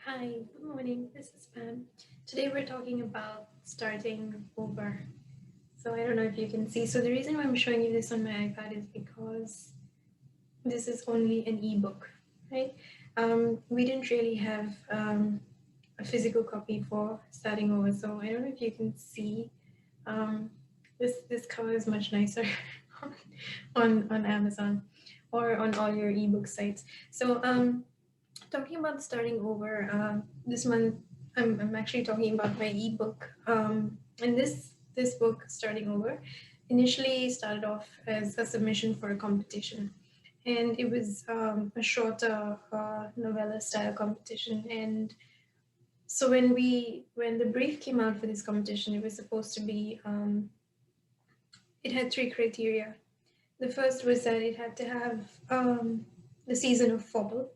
Hi, good morning. This is Pam. Today we're talking about starting over. So I don't know if you can see. So the reason why I'm showing you this on my iPad is because this is only an ebook, right? We didn't really have a physical copy for starting over. So I don't know if you can see. Um, this cover is much nicer on Amazon or on all your ebook sites. So talking about starting over, this month I'm actually talking about my ebook. And this book, Starting Over, initially started off as a submission for a competition, and it was a shorter novella style competition. And so when the brief came out for this competition, it was supposed to be it had three criteria. The first was that it had to have the season of fall.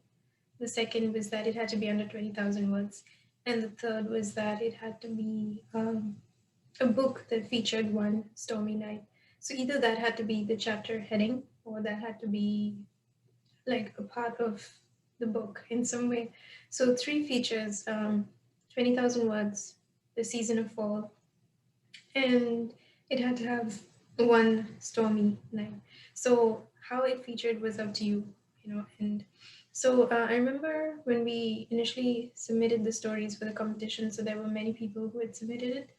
The second was that it had to be under 20,000 words. And the third was that it had to be a book that featured one stormy night. So either that had to be the chapter heading, or that had to be like a part of the book in some way. So three features: 20,000 words, the season of fall, and it had to have one stormy night. So how it featured was up to you, And so I remember when we initially submitted the stories for the competition. So there were many people who had submitted it.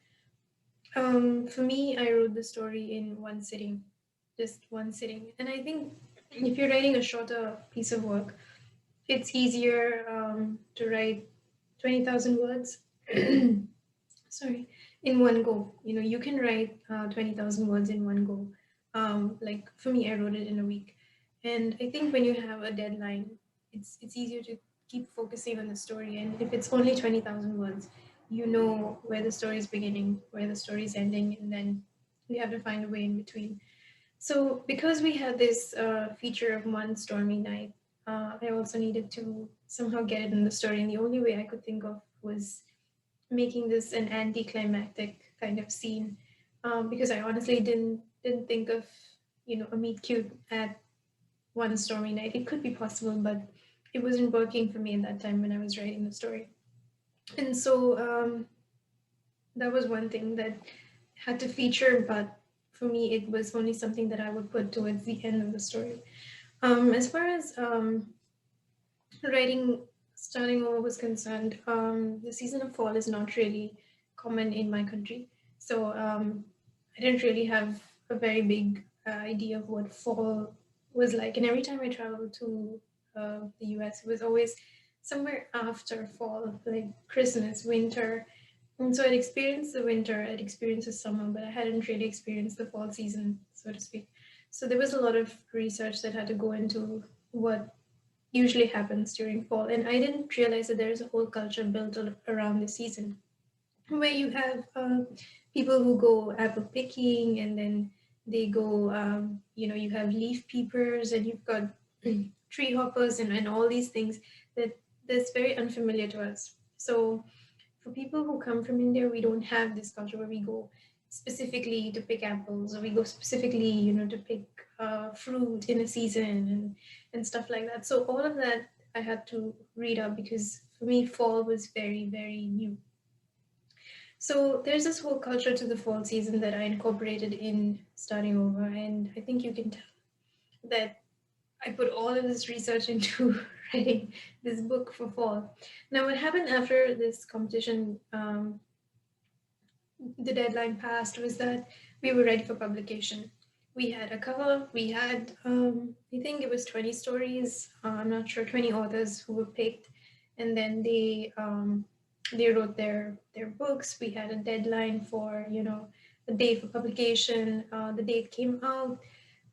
For me, I wrote the story in one sitting, just one sitting. And I think if you're writing a shorter piece of work, it's easier to write 20,000 words. Sorry, in one go. You can write 20,000 words in one go. Like for me, I wrote it in a week. And I think when you have a deadline, it's easier to keep focusing on the story. And if it's only 20,000 words, you know where the story is beginning, where the story is ending, and then you have to find a way in between. So because we had this feature of one stormy night, I also needed to somehow get it in the story. And the only way I could think of was making this an anticlimactic kind of scene, because I honestly didn't think of a meet cute at one stormy night. It could be possible, but it wasn't working for me at that time when I was writing the story. And so that was one thing that had to feature, but for me it was only something that I would put towards the end of the story. As far as writing starting over was concerned, the season of fall is not really common in my country. So I didn't really have a very big idea of what fall was like. And every time I traveled to the US, it was always somewhere after fall, like Christmas, winter. And so I'd experienced the winter, I'd experienced the summer, but I hadn't really experienced the fall season, so to speak. So there was a lot of research that had to go into what usually happens during fall. And I didn't realize that there's a whole culture built around the season where you have people who go apple picking, and then they go, you have leaf peepers, and you've got tree hoppers, and all these things that's very unfamiliar to us. So for people who come from India, we don't have this culture where we go specifically to pick apples, or we go specifically, to pick fruit in a season, and stuff like that. So all of that I had to read up, because for me, fall was very, very new. So there's this whole culture to the fall season that I incorporated in starting over, and I think you can tell that I put all of this research into writing this book for fall. Now, what happened after this competition, the deadline passed, was that we were ready for publication. We had a cover, we had, I think it was 20 stories, I'm not sure, 20 authors who were picked, and then they wrote their books. We had a deadline for, a day for publication. The date came out,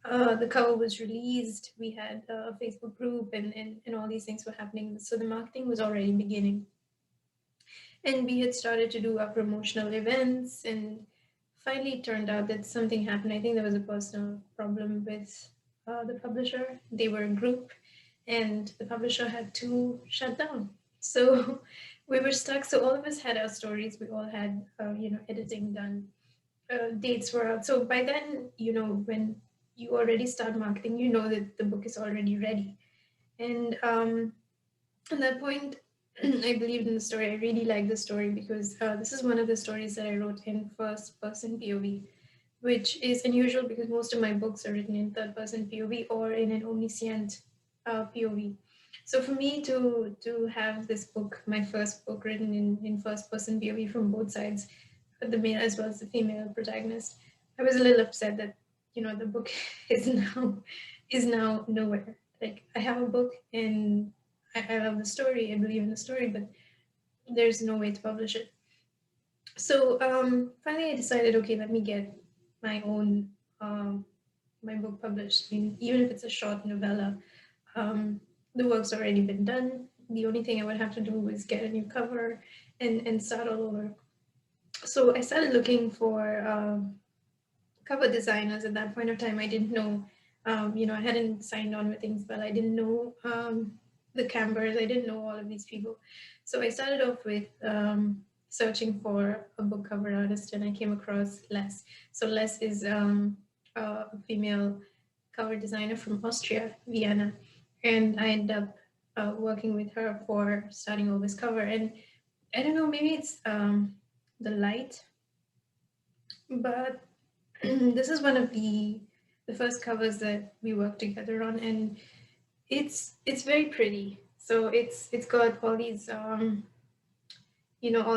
the cover was released, we had a Facebook group, and all these things were happening. So the marketing was already beginning. And we had started to do our promotional events, and finally it turned out that something happened. I think there was a personal problem with the publisher. They were a group, and the publisher had to shut down. So we were stuck. So all of us had our stories. We all had, editing done. Dates were out. So by then, when you already start marketing, you know that the book is already ready. And at that point, I believed in the story. I really liked the story because this is one of the stories that I wrote in first person POV, which is unusual because most of my books are written in third person POV or in an omniscient POV. So for me to have this book, my first book written in first person POV from both sides, the male as well as the female protagonist, I was a little upset that the book is now nowhere. Like I have a book and I love the story, I believe in the story, but there's no way to publish it. So finally, I decided, okay, let me get my own my book published. I mean, even if it's a short novella, the work's already been done. The only thing I would have to do is get a new cover and start all over. So I started looking for cover designers. At that point of time, I didn't know, I hadn't signed on with things, but I didn't know the Cambers. I didn't know all of these people. So I started off with searching for a book cover artist, and I came across Les. So Les is a female cover designer from Austria, Vienna, and I ended up working with her for starting Ovis cover. And I don't know, maybe it's the light, but this is one of the first covers that we worked together on, and it's very pretty. So it's got all these all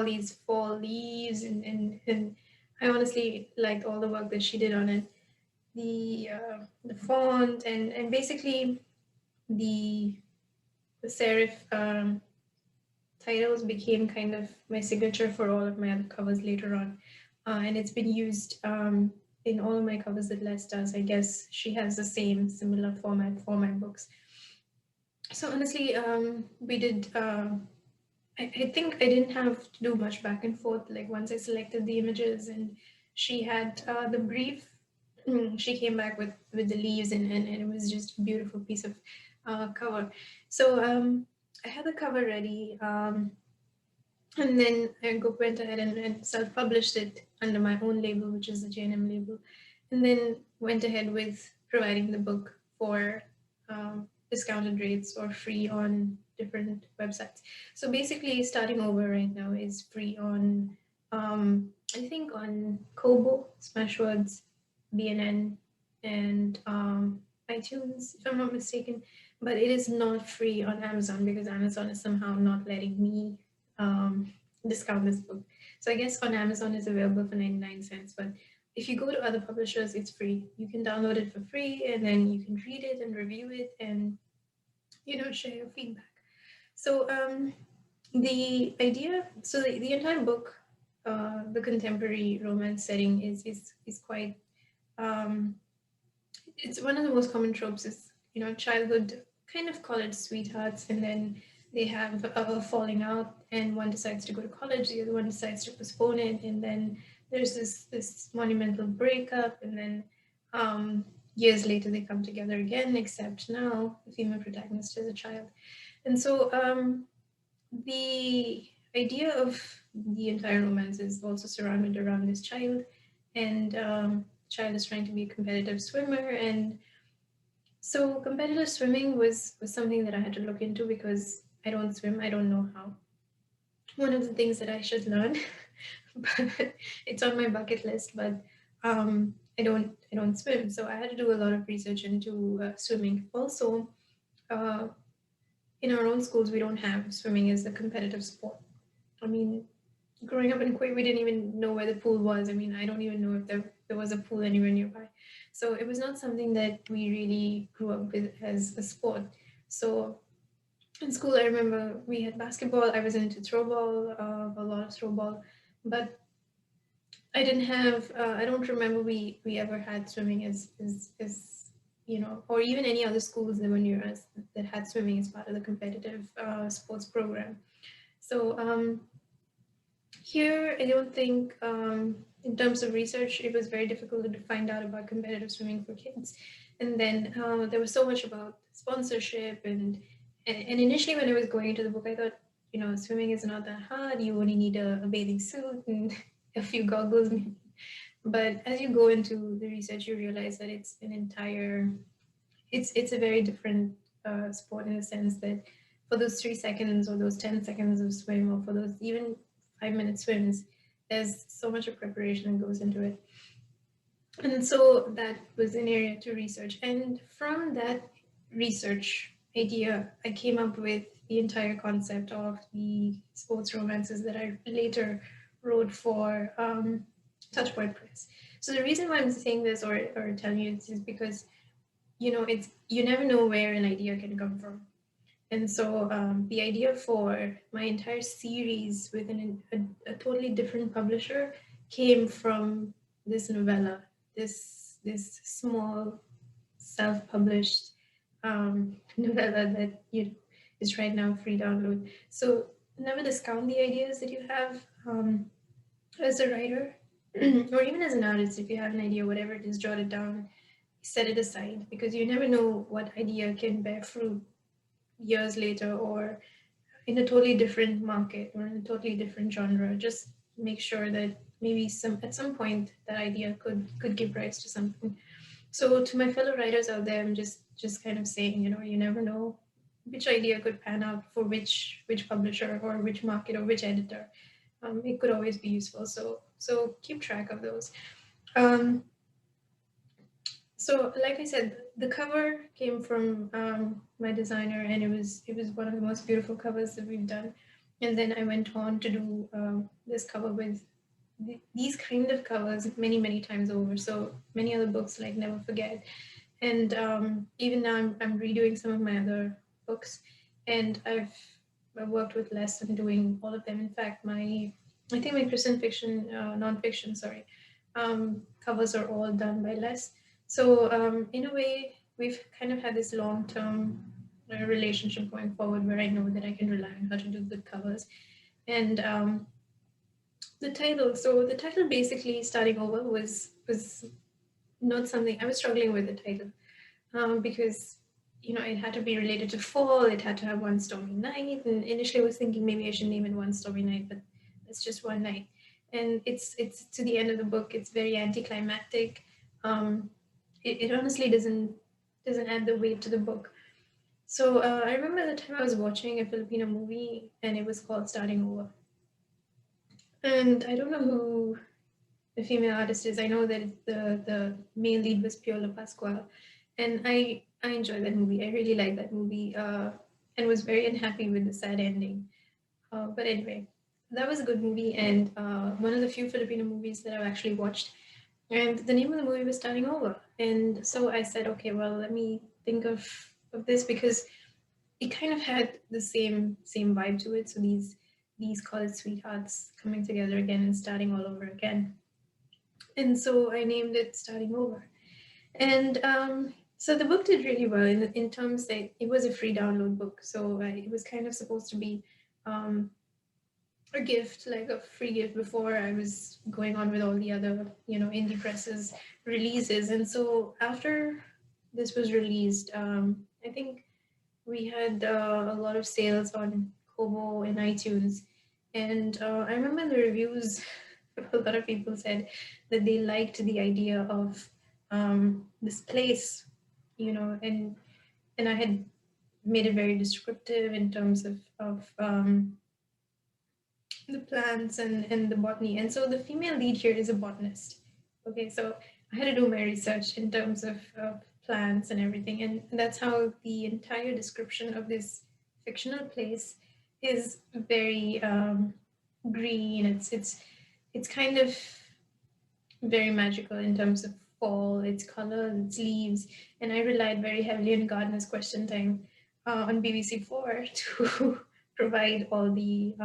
these fall leaves, and I honestly liked all the work that she did on it. The font and basically the serif titles became kind of my signature for all of my other covers later on. And it's been used in all of my covers that Les does. I guess she has the same similar format for my books. So honestly, we did. I think I didn't have to do much back and forth. Like once I selected the images and she had the brief, she came back with the leaves and it was just a beautiful piece of cover. So I had the cover ready. And then I went ahead and self-published it under my own label, which is the J&M label, and then went ahead with providing the book for discounted rates or free on different websites. So basically, starting over right now is free on, I think, on Kobo, Smashwords, BNN, and iTunes, if I'm not mistaken. But it is not free on Amazon because Amazon is somehow not letting me discount this book. So I guess on Amazon it's available for 99 cents, but if you go to other publishers, it's free. You can download it for free and then you can read it and review it and share your feedback. So the idea, so the entire book, the contemporary romance setting is quite it's one of the most common tropes is childhood kind of college sweethearts, and then they have a falling out and one decides to go to college, the other one decides to postpone it, and then there's this monumental breakup, and then years later they come together again, except now the female protagonist is a child. And so the idea of the entire romance is also surrounded around this child, and child is trying to be a competitive swimmer. And so competitive swimming was something that I had to look into because I don't swim, I don't know how. One of the things that I should learn, but it's on my bucket list, but I don't swim, so I had to do a lot of research into swimming. Also, uh, in our own schools we don't have swimming as a competitive sport. I mean, growing up in Kuwait, we didn't even know where the pool was. I mean, I don't even know if there was a pool anywhere nearby. So it was not something that we really grew up with as a sport. So in school, I remember we had basketball. I was into throwball, a lot of throwball, but I didn't have. I don't remember we ever had swimming as or even any other schools that were near us that had swimming as part of the competitive sports program. So here, I don't think, in terms of research, it was very difficult to find out about competitive swimming for kids. And then there was so much about sponsorship, and initially when I was going into the book, I thought, swimming is not that hard. You only need a bathing suit and a few goggles. But as you go into the research, you realize that it's a very different sport in the sense that for those 3 seconds or those 10 seconds of swim, or for those even 5-minute swims, there's so much of preparation that goes into it. And so that was an area to research. And from that research idea, I came up with the entire concept of the sports romances that I later wrote for Touchpoint Press. So the reason why I'm saying this or telling you this is because, it's you never know where an idea can come from. And so the idea for my entire series with a totally different publisher came from this novella, this small self-published novella that is right now free download. So never discount the ideas that you have as a writer or even as an artist. If you have an idea, whatever it is, jot it down, set it aside, because you never know what idea can bear fruit years later or in a totally different market or in a totally different genre. Just make sure that maybe at some point that idea could give rise to something. So to my fellow writers out there, I'm just kind of saying, you never know which idea could pan out for which publisher or which market or which editor. It could always be useful. So keep track of those. So like I said, the cover came from my designer, and it was one of the most beautiful covers that we've done. And then I went on to do this cover with these kind of covers many times over. So many other books like Never Forget, and even now I'm redoing some of my other books, and I've worked with Les on doing all of them. In fact, I think my Christian fiction, non-fiction, sorry, covers are all done by Les. So in a way, we've kind of had this long-term relationship going forward, where I know that I can rely on her to do good covers. And the title basically, Starting Over, was not something I was struggling with. The title because it had to be related to fall. It had to have one stormy night, and initially I was thinking maybe I should name it One Stormy Night, but it's just one night. And it's to the end of the book. It's very anticlimactic. It honestly doesn't add the weight to the book. So I remember the time I was watching a Filipino movie, and it was called Starting Over. And I don't know who the female artist is. I know that the male lead was Piolo Pascual, and I enjoyed that movie. I really liked that movie, and was very unhappy with the sad ending. But anyway, that was a good movie, and one of the few Filipino movies that I've actually watched. And the name of the movie was Starting Over. And so I said, okay, well, let me think of this, because it kind of had the same vibe to it. So these college sweethearts coming together again and starting all over again. And so I named it Starting Over. And so the book did really well in terms that it was a free download book. So it was kind of supposed to be a gift, like a free gift, before I was going on with all the other, indie presses releases. And so after this was released, I think we had a lot of sales on Kobo and iTunes. And I remember the reviews, a lot of people said that they liked the idea of this place, and I had made it very descriptive in terms of the plants and the botany. And so the female lead here is a botanist. Okay, so I had to do my research in terms of plants and everything. And that's how the entire description of this fictional place is very green. It's kind of very magical in terms of fall, its color, its leaves. And I relied very heavily on Gardener's Question Time on BBC Four to provide all the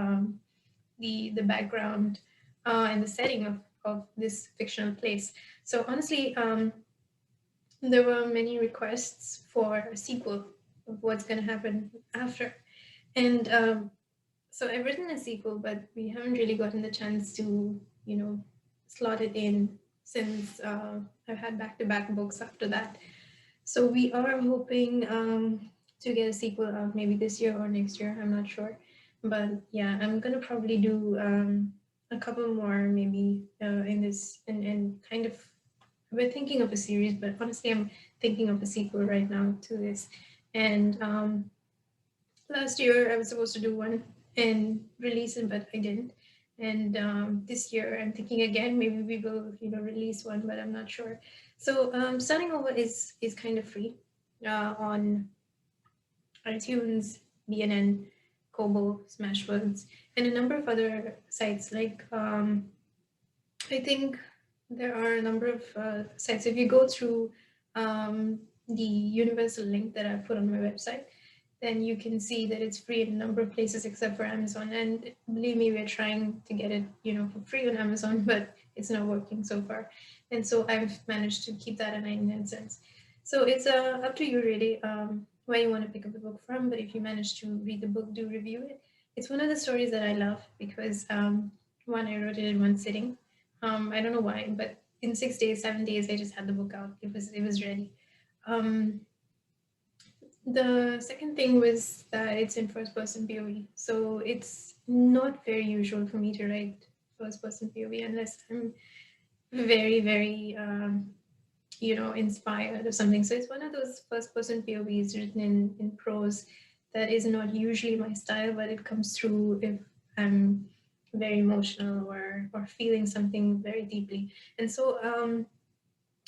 background and the setting of this fictional place. So honestly, there were many requests for a sequel of what's going to happen after. And so I've written a sequel, but we haven't really gotten the chance to, slot it in, since I've had back-to-back books after that. So we are hoping to get a sequel out maybe this year or next year. I'm not sure. But yeah, I'm gonna probably do a couple more maybe in this, and kind of, we're thinking of a series, but honestly I'm thinking of a sequel right now to this. And last year I was supposed to do one and release it, but I didn't. And this year I'm thinking again, maybe we will, release one, but I'm not sure. So starting over is kind of free on iTunes, BNN, Kobo, Smashwords, and a number of other sites. Like I think there are a number of sites. If you go through the universal link that I put on my website, then you can see that it's free in a number of places except for Amazon. And believe me, we're trying to get it, for free on Amazon, but it's not working so far. And so I've managed to keep that at 99 cents. So it's up to you really where you want to pick up the book from. But if you manage to read the book, do review it. It's one of the stories that I love because one, I wrote it in one sitting. I don't know why, but in 6 days, 7 days, I just had the book out. It was ready. Um, the second thing was that it's in first person POV. So it's not very usual for me to write first person POV unless I'm very, very, inspired or something. So it's one of those first person POVs written in prose that is not usually my style, but it comes through if I'm very emotional or feeling something very deeply. And so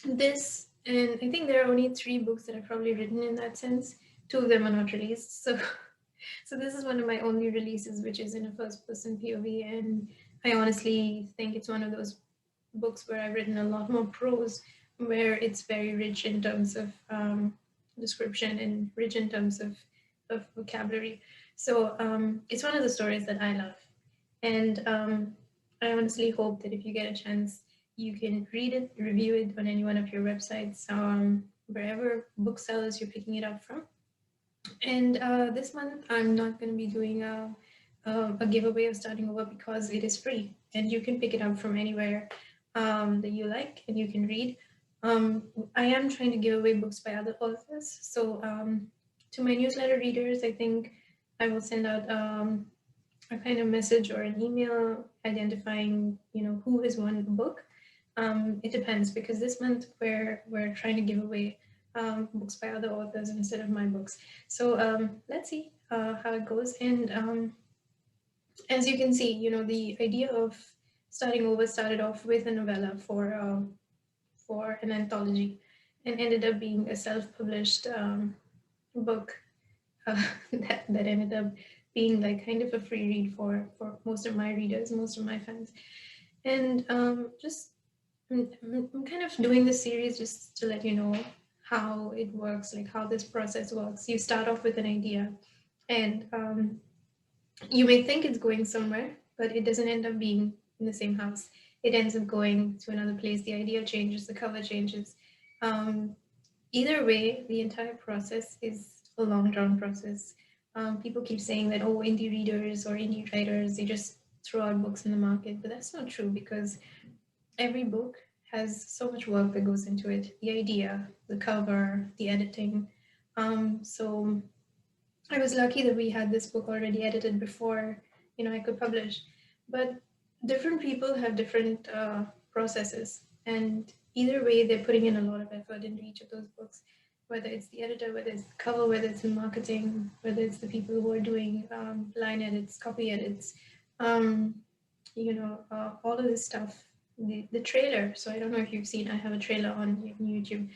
this, and I think there are only 3 books that I've probably written in that sense. 2 of them are not released. So this is one of my only releases, which is in a first person POV. And I honestly think it's one of those books where I've written a lot more prose, where it's very rich in terms of description and rich in terms of vocabulary. So it's one of the stories that I love. And I honestly hope that if you get a chance, you can read it, review it on any one of your websites, wherever booksellers you're picking it up from. And this month, I'm not going to be doing a giveaway of Starting Over because it is free and you can pick it up from anywhere that you like and you can read. I am trying to give away books by other authors. So to my newsletter readers, I think I will send out a kind of message or an email identifying, who has won the book. It depends because this month we're trying to give away books by other authors instead of my books. So let's see how it goes. And as you can see, the idea of Starting Over started off with a novella for an anthology, and ended up being a self-published book that ended up being like kind of a free read for most of my readers, most of my fans. And just I'm kind of doing this series just to let you know how it works, like how this process works. You start off with an idea, and you may think it's going somewhere, but it doesn't end up being in the same house. It ends up going to another place. The idea changes, the cover changes. Either way, the entire process is a long drawn process. People keep saying that, oh, indie readers or indie writers, they just throw out books in the market, but that's not true because every book has so much work that goes into it. The idea, the cover, the editing. So I was lucky that we had this book already edited before, I could publish. But different people have different processes, and either way, they're putting in a lot of effort into each of those books. Whether it's the editor, whether it's the cover, whether it's in marketing, whether it's the people who are doing line edits, copy edits, all of this stuff. The trailer. So I don't know if you've seen. I have a trailer on YouTube,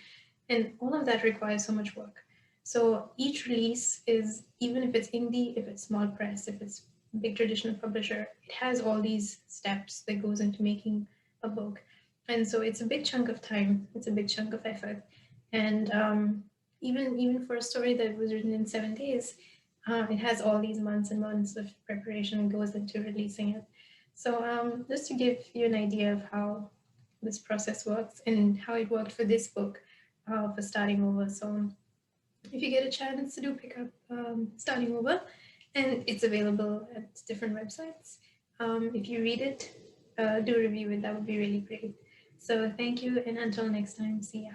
and all of that requires so much work. So each release is, even if it's indie, if it's small press, if it's big traditional publisher, it has all these steps that goes into making a book. And so it's a big chunk of time, it's a big chunk of effort. And even for a story that was written in 7 days, it has all these months and months of preparation goes into releasing it. So just to give you an idea of how this process works and how it worked for this book, for Starting Over. So if you get a chance to do pick up Starting Over, and it's available at different websites. If you read it, do review it. That would be really great. So thank you, and until next time, see ya.